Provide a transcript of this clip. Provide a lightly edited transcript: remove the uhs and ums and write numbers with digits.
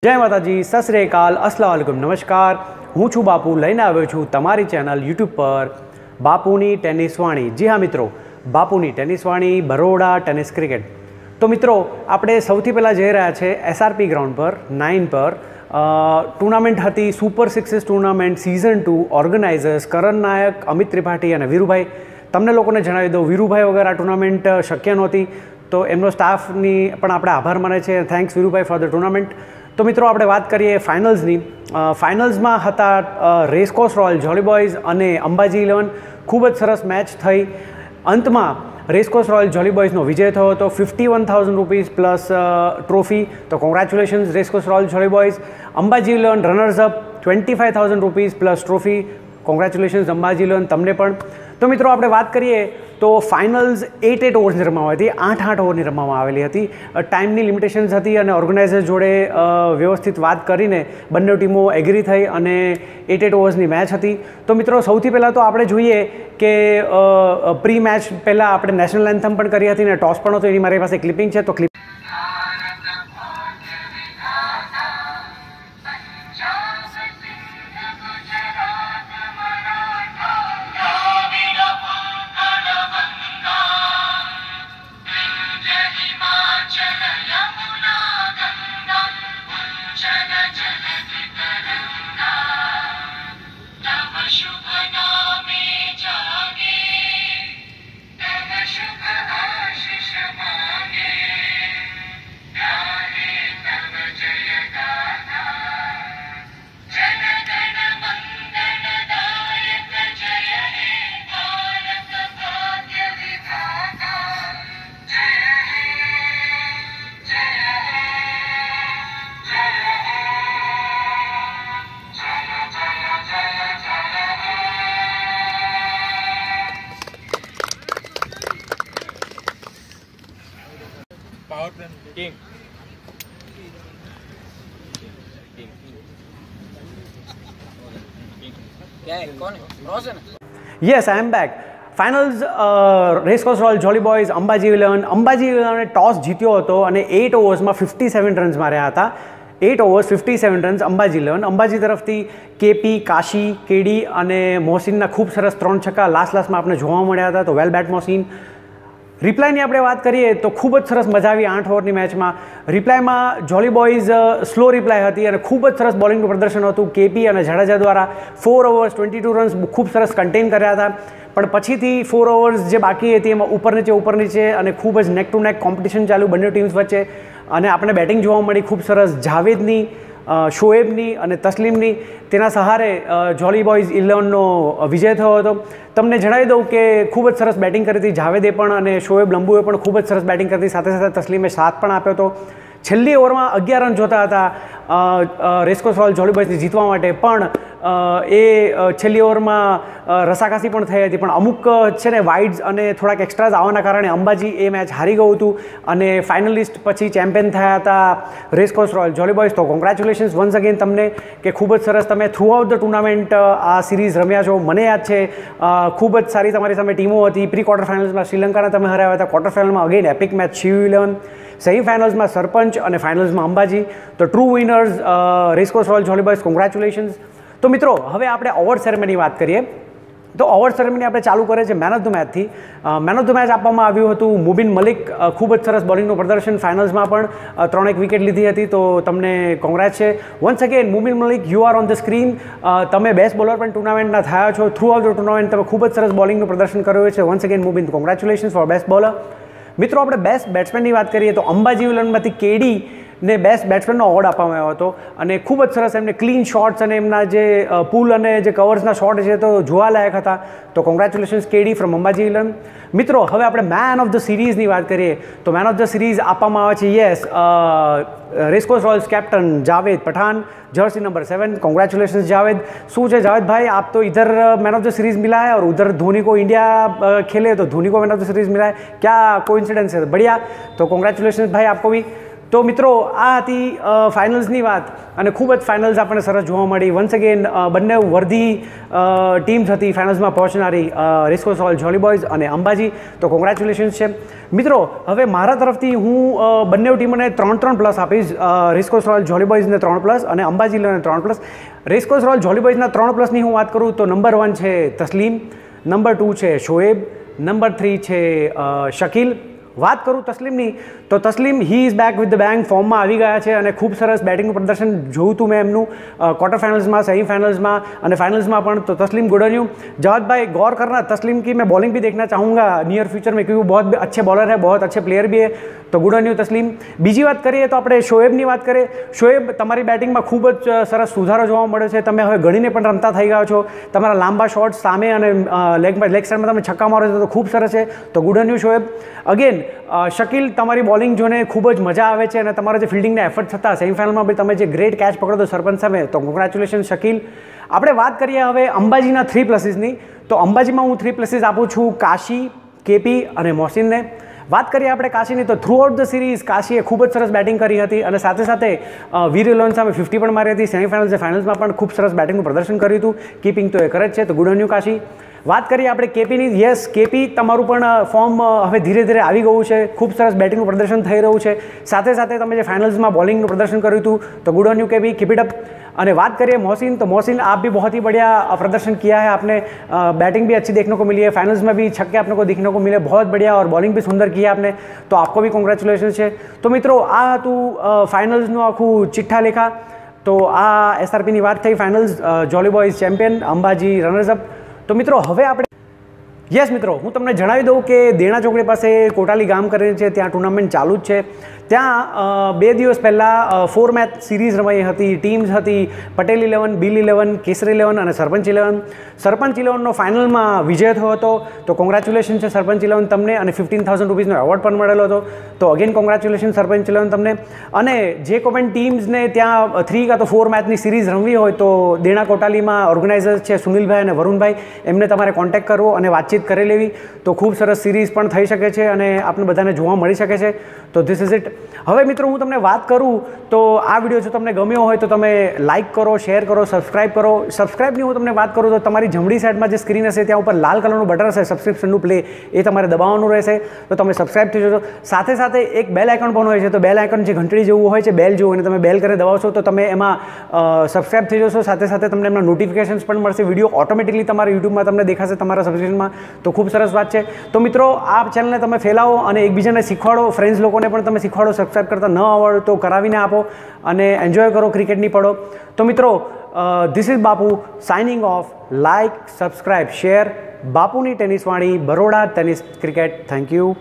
જય માતાજી, સત શ્રી અકાલ, અસ્સલામ વાલેકુમ, નમસ્કાર. હું છું બાપુ, લઈને આવ્યો છું તમારી ચેનલ યુટ્યુબ પર બાપુની ટેનિસ વાણી. જી હા મિત્રો, બાપુની ટેનિસ વાણી, બરોડા ટેનિસ ક્રિકેટ. તો મિત્રો, આપણે સૌથી પહેલાં જઈ રહ્યા છે SRP ગ્રાઉન્ડ પર 9 પર. ટુર્નામેન્ટ હતી super sixes tournament season 2. Organisers Karan Nayak, Amit Tripathi અને વીરુભાઈ. તમને લોકોને જણાવી દઉં, વીરુભાઈ વગર આ ટુર્નામેન્ટ શક્ય નહોતી, તો એમનો સ્ટાફની પણ આપણે આભાર માને છે. Thanks Virubhai for the tournament. તો મિત્રો, આપણે વાત કરીએ ફાઇનલ્સની. ફાઇનલ્સમાં હતા રેસકોર્સ રોયલ જોલી બોયઝ અને અંબાજી 11. ખૂબ જ સરસ મેચ થઈ. અંતમાં રેસકોર્સ રોયલ જોલી બોયઝનો વિજય થયો હતો. 51,000 રૂપીઝ પ્લસ ટ્રોફી. તો congratulations Racecourse Royal Jolly Boys. Ambaji 11 runners up 25,000 rupees plus trophy. Congratulations Ambaji 11 તમને પણ. તો મિત્રો, આપણે વાત કરીએ તો ફાઇનલ્સ 8 ઓવર્સની રમવામાં આવી હતી, 8 ઓવરની રમવામાં આવેલી હતી. ટાઈમની લિમિટેશન્સ હતી અને ઓર્ગેનાઇઝર જોડે વ્યવસ્થિત વાત કરીને બંને ટીમો એગ્રી થઈ અને 8 ઓવર્સની મેચ હતી. તો મિત્રો, સૌથી પહેલાં તો આપણે જોઈએ કે પ્રી મેચ પહેલાં આપણે નેશનલ એન્થમ પણ કરી હતી અને ટોસ પણ હતો. એની મારી પાસે ક્લિપિંગ છે, તો ક્લિપ યસ, આઈ એમ back. Finals racecourse Royal Jolly Boys Ambaji 11. Ambaji 11 toss જીત્યો હતો અને 8 ઓવર્સમાં 57 રન્સ માર્યા હતા. 8 ઓવર્સ 57 રન્સ અંબાજી 11. અંબાજી તરફથી કેપી, કાશી, કેડી અને મોહસિનના ખૂબ સરસ 3 છક્કા લાસ્ટમાં આપણે જોવા મળ્યા હતા. તો વેલ બેટ મોહસિન. રિપ્લાયની આપણે વાત કરીએ તો ખૂબ જ સરસ મજા આવી 8 ઓવરની મેચમાં. રિપ્લાયમાં જોલી બોયઝ સ્લો રિપ્લાય હતી અને ખૂબ જ સરસ બોલિંગનું પ્રદર્શન હતું. કેપી અને જાડેજા દ્વારા 4 ઓવર્સ 22 રન્સ ખૂબ સરસ કન્ટેન કર્યા હતા. પણ પછીથી 4 ઓવર્સ જે બાકી હતી એમાં ઉપર નીચે અને ખૂબ જ નેક ટુ નેક કોમ્પિટિશન ચાલુ બંને ટીમ્સ વચ્ચે. અને આપણે બેટિંગ જોવા મળી ખૂબ સરસ. જાવેદની, શોએબની અને તસ્લીમની, તેના સહારે જોલી બોયઝ 11નો વિજય થયો હતો. તમને જણાવી દઉં કે ખૂબ જ સરસ બેટિંગ કરી હતી જાવેદે પણ અને શોએબ લંબુએ પણ ખૂબ જ સરસ બેટિંગ કરી હતી. સાથે સાથે તસ્લીમે સાથ પણ આપ્યો હતો. છેલ્લી ઓવરમાં 11 રન જોતા હતા રેસકોર્સ રોયલ જોલી બોયઝને જીતવા માટે, પણ એ છેલ્લી ઓવરમાં રસાકાસી પણ થઈ હતી. પણ અમુક છે ને વાઇડ્સ અને થોડાક એક્સ્ટ્રાઝ આવવાના કારણે અંબાજી એ મેચ હારી ગયું હતું અને ફાઇનલિસ્ટ પછી ચેમ્પિયન થયા હતા રેસકોર્સ રોયલ જોલી બોયઝ. તો કોંગ્રેચ્યુલેશન્સ વન્સ અગેન તમને કે ખૂબ જ સરસ તમે થ્રુ આઉટ ધ ટુર્નામેન્ટ આ સિરીઝ રમ્યા છો. મને યાદ છે ખૂબ જ સારી તમારી સામે ટીમો હતી. પ્રી ક્વાર્ટર ફાઇનલ્સમાં શ્રીલંકાને તમે હરાવ્યા હતા. ક્વાર્ટર ફાઇનલમાં અગેન એપિક મેચ શિવ 11. સેમીફાઇનલ્સમાં સરપંચ અને ફાઇનલ્સમાં અંબાજી. તો true winners racecourse Royal Jolly boys, congratulations. તો મિત્રો, હવે આપણે ઓવર્ડ સેરેમની વાત કરીએ. તો ઓવર્ડ સેરેમની આપણે ચાલુ કરીએ છીએ મેન ઓફ ધ મેચથી. મેન ઓફ ધ મેચ આપવામાં આવ્યું હતું મુબીન મલિક. ખૂબ જ સરસ બોલિંગનું પ્રદર્શન. ફાઇનલ્સમાં પણ 3 વિકેટ લીધી હતી. તો તમને કોંગ્રેચ છે. Once again Mubin Malik, you are on the screen. તમે બેસ્ટ બોલર પણ ટુર્નામેન્ટના થયા છો. થ્રુ આઉટ ધ ટુર્નામેન્ટ તમે ખૂબ જ સરસ બોલિંગનું પ્રદર્શન કર્યું છે. Once again Mubin, congratulations for best bowler. મિત્રો, આપણે બેસ્ટ બેટ્સમેનની વાત કરીએ તો અંબાજી 11માંથી કેડીને બેસ્ટ બેટ્સમેનનો એવોર્ડ આપવામાં આવ્યો હતો અને ખૂબ જ સરસ એમને ક્લીન શોટ્સ અને એમના જે પુલ અને જે કવર્સના શોટ છે તો જોવાલાયક હતા. તો કોંગ્રેચ્યુલેશન્સ કેડી ફ્રોમ અંબાજી 11. મિત્રો, હવે આપણે મેન ઓફ ધ સિરીઝની વાત કરીએ તો મેન ઓફ ધ સિરીઝ આપવામાં આવે છે yes Racecourse Royals captain Javed Pathan, jersey number 7. Congratulation Javed. शू है जावेद भाई, आप तो इधर मैन ऑफ द सीरीज़ मिला है और उधर धोनी को इंडिया खेले तो धोनी को मैन ऑफ द सीरीज़ मिला है, क्या कोइंसिडेंस है. बढ़िया, तो कॉन्ग्रेचुलेशन भाई आपको भी. તો મિત્રો આ હતી ફાઇનલ્સની વાત અને ખૂબ જ ફાઇનલ્સ આપણને સરસ જોવા મળી. વન્સ અગેન બંને વર્ધી ટીમ્સ હતી ફાઇનલ્સમાં પહોંચનારી, રેસકોર્સ રોયલ જોલી બોયઝ અને અંબાજી. તો કોંગ્રેચ્યુલેશન્સ છે મિત્રો. હવે મારા તરફથી હું બંને ટીમોને 3-3+ આપીશ. રેસકોર્સ રોયલ જોલી બોયઝને 3+ અને અંબાજી ઇલેવનને 3+. રેસકોર્સ રોયલ જોલી બોયઝના 3+ની હું વાત કરું તો નંબર 1 છે તસ્લીમ, નંબર 2 છે શોએબ, નંબર 3 છે શકીલ. વાત કરું તસ્લીમની તો Taslim he is back with the bang, ફોર્મમાં આવી ગયા છે અને ખૂબ સરસ બેટિંગનું પ્રદર્શન જોયું હતું મેં એમનું ક્વાર્ટર फाइनल्सમાં, सेमीफाइनल्सમાં અને फाइनल्सમાં પણ. तो तस्लीम गुड ऑन यू. जवाद भाई गौर करना तस्लीम की, मैं बॉलिंग भी देखना चाहूँगा नियर फ्यूचर में, क्योंकि बहुत अच्छे बॉलर है, बहुत अच्छे प्लेयर भी है. तो गुड ऑन यू तस्लीम. બીજી વાત કરીએ તો આપણે શોએબની વાત કરીએ. શોએબ, તમારી બેટિંગમાં ખૂબ જ સરસ સુધારો જોવા મળ્યો છે. તમે હવે ગણીને પણ રમતા થઈ ગયા છો. તમારા લાંબા શોટ્સ સામે અને લેગ સાઈડમાં તમે છક્કા મારો છો તો ખૂબ સરસ છે. તો good on you Shoaib. Again Shakeel, તમારી બોલિંગ જોઈને ખૂબ જ મજા આવે છે અને તમારા જે ફિલ્ડિંગના એફર્ટ્સ હતા સેમીફાઇનલમાં બી તમે જે ગ્રેટ કેચ પકડો તો સરપંચ સામે, તો કોંગ્રેચ્યુલેશન શકીલ. આપણે વાત કરીએ હવે અંબાજીના 3+ની. તો અંબાજીમાં હું 3+ આપું છું કાશી, કેપી અને મોહસિનને. વાત કરીએ આપણે કાશીની તો થ્રુ આઉટ ધ સિરીઝ કાશીએ ખૂબ જ સરસ બેટિંગ કરી હતી અને સાથે સાથે વીર ઇલેવન સામે 50 પણ મારી હતી. સેમીફાઇનલ્સ ફાઇનલ્સમાં પણ ખૂબ સરસ બેટિંગનું પ્રદર્શન કર્યું હતું. કીપિંગ તો એ કરે જ છે, તો ગુડ ઓન યુ કાશી. વાત કરીએ આપણે કેપીની. યસ કેપી, તમારું પણ ફોર્મ હવે ધીરે ધીરે આવી ગયું છે. ખૂબ સરસ બેટિંગનું પ્રદર્શન થઈ રહ્યું છે. સાથે સાથે તમે જે ફાइनल्सમાં બોલિંગનું પ્રદર્શન કર્યું હતું, તો good on you KP, keep it up. અને बात करिए मोहसिन, तो मोहसिन आप भी बहुत ही बढ़िया प्रदर्शन किया है. आपने बैटिंग भी अच्छी देखने को मिली है, फाइनल्स में भी छक्के आपने को दिखने को मिले, बहुत बढ़िया, और बॉलिंग भी सुंदर की है आपने, तो आपको भी कोंग्रेचुलेशन છે. તો મિત્રો આ હતું ફાઇનલ્સનું આખું ચિઠ્ઠા લેખા. તો આ એસઆરપીની વાત થઈ. ફાઇનલ્સ જોલી બોયઝ ચેમ્પિયન, અંબાજી રનર્સઅપ. તો મિત્રો હવે આપણે યસ મિત્રો, હું તમને જણાવી દઉં કે દેણા ચોકડી પાસે કોટાલી ગામ કરીને છે, ત્યાં ટુર્નામેન્ટ ચાલુ જ છે. ત્યાં 2 દિવસ પહેલાં 4 મેચ સિરીઝ રમાઈ હતી. ટીમ્સ હતી પટેલ ઇલેવન, બિલ ઇલેવન, કેસરી ઇલેવન અને સરપંચ ઇલેવન. સરપંચ ઇલેવનનો ફાઇનલમાં વિજય થયો હતો. તો કોંગ્રેચ્યુલેશન છે સરપંચ ઇલેવન તમને, અને 15,000 રૂપીઝનો એવોર્ડ પણ મળેલો હતો. તો અગેન કોંગ્રેચ્યુલેશન સરપંચ ઇલેવન તમને. અને જે કોઈ પણ ટીમ્સને ત્યાં 3 કાં તો 4 મેચની સિરીઝ રમવી હોય તો દેણા કોટાલીમાં ઓર્ગેનાઇઝર્સ છે સુનિલભાઈ અને વરુણભાઈ, એમને તમારે કોન્ટેક્ટ કરવો અને વાતચીત કરી લેવી. તો ખૂબ સરસ સિરીઝ પણ થઈ શકે છે અને આપણે બધાને જોવા મળી શકે છે. તો ધીસ ઇઝ ઇટ. હવે મિત્રો હું તમને વાત કરું તો આ વિડીયો જો તમને ગમ્યો હોય તો તમે લાઇક કરો, શેર કરો, સબસ્ક્રાઇબ કરો. સબસ્ક્રાઇબની હું તમને વાત કરું તો તમારી જમણી સાઈડમાં જે સ્ક્રીન હશે ત્યાં ઉપર લાલ કલરનું બટન હશે સબસ્ક્રિપ્શનનું પ્લે, એ તમારે દબાવવાનું રહેશે. તો તમે સબસ્ક્રાઇબ થઈ જશો. સાથે સાથે એક બેલ આઇકન પણ હોય છે, તો બેલ આઇકન જે ઘંટડી જેવું હોય છે બેલ જેવું, અને તમે બેલ કરીને દબાવશો તો તમે એમાં સબસ્ક્રાઇબ થઈ જશો. સાથે સાથે તમને એમના નોટિફિકેશન્સ પણ મળશે. વિડીયો ઓટોમેટિકલી તમારા યુટ્યુબમાં તમને દેખાશે તમારા સબસ્ક્રિપ્શનમાં. તો ખૂબ સરસ વાત છે. તો મિત્રો આ ચેનલને તમે ફેલાવો અને એકબીજાને શીખવાડો. ફ્રેન્ડ્સ લોકોને પણ તમે શીખવાડો. સબસ્ક્રાઇબ કરતા ન આવડે તો કરાવીને આપો અને એન્જોય કરો ક્રિકેટની પડો. તો મિત્રો this is Bapu signing of. Like, subscribe, share. બાપુની ટેનિસ વાણી, Baroda tennis cricket. Thank you.